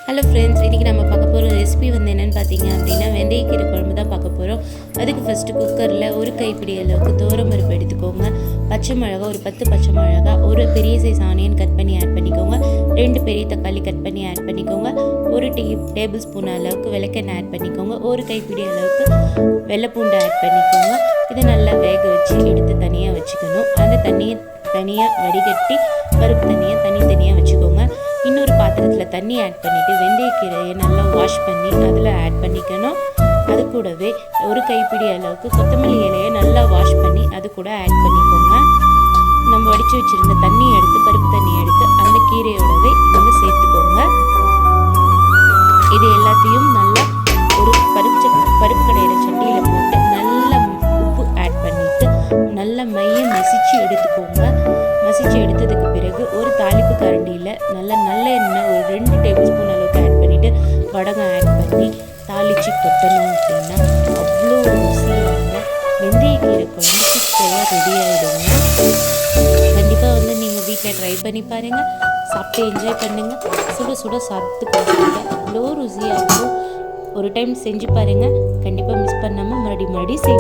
Hello friends, இன்றைக்கி நம்ம பார்க்க போகிற ரெசிபி என்னென்னு பார்த்தீங்க அப்படின்னா வெந்தயக்கீரை குழம்பு தான் பார்க்க போகிறோம். அதுக்கு ஃபஸ்ட்டு குக்கரில் ஒரு கைப்பிடி அளவுக்கு துவரம்பருப்பு எடுத்துக்கோங்க. பச்சை மிளகா ஒரு 10 பச்சை மிளகா, ஒரு பெரிய சைஸ் ஆனியன் கட் பண்ணி ஆட் பண்ணிக்கோங்க. 2 பெரிய தக்காளி கட் பண்ணி ஆட் பண்ணிக்கோங்க. ஒரு டேபிள் ஸ்பூன் அளவுக்கு விளக்கெண்ணெய் ஆட் பண்ணிக்கோங்க. ஒரு கைப்பிடி அளவுக்கு வெள்ளைப்பூண்டு ஆட் பண்ணிக்கோங்க. இதை நல்லா வேக வச்சு எடுத்து தனியாக வச்சுக்கணும். அந்த தண்ணியை தனியாக வடிகட்டி பருப்பு தனியாக வச்சுக்கோங்க. இன்னொரு பாத்திரத்தில் தண்ணி ஆட் பண்ணிவிட்டு வெந்தயக்கீரையை நல்லா வாஷ் பண்ணி அதில் ஆட் பண்ணிக்கணும். அது கூடவே ஒரு கைப்பிடி அளவுக்கு கொத்தமல்லி இலையை நல்லா வாஷ் பண்ணி அது கூட ஆட் பண்ணிக்கோங்க. நம்ம வடித்து வச்சுருந்த தண்ணி எடுத்து பருப்பு தண்ணி எடுத்து அந்த கீரையோடவே நம்ம சேர்த்துக்கோங்க. இது எல்லாத்தையும் நல்லா ஒரு பருப்பு கடையிற சட்டியில் போட்டு நல்லா உப்பு ஆட் பண்ணிவிட்டு நல்லா மையம் மசிச்சு எடுத்துக்கோங்க. மசிச்சு எடுத்ததுக்கு பிறகு ஒரு தாளிப்பு கரண்டியில் நல்ல எண்ணெய் ஒரு 2 டேபிள் ஸ்பூன் அளவுக்கு ஆட் பண்ணிவிட்டு வடகம் ஆட் பண்ணி தாளித்து கொட்டணும் அப்படின்னா அவ்வளோ ருசியான வெந்தயக்கீரை குழம்பு சூப்பராக ரெடி ஆகிடுங்க. கண்டிப்பாக நீங்கள் வீட்டில் ட்ரை பண்ணி பாருங்கள், சாப்பிட்டு என்ஜாய் பண்ணுங்கள். சுட சுட சாப்பிட்டு கொடுங்க, அவ்வளோ ருசியாக இருக்கும். ஒரு டைம் செஞ்சு பாருங்கள், கண்டிப்பாக மிஸ் பண்ணாமல் மறுபடியும் செய்ய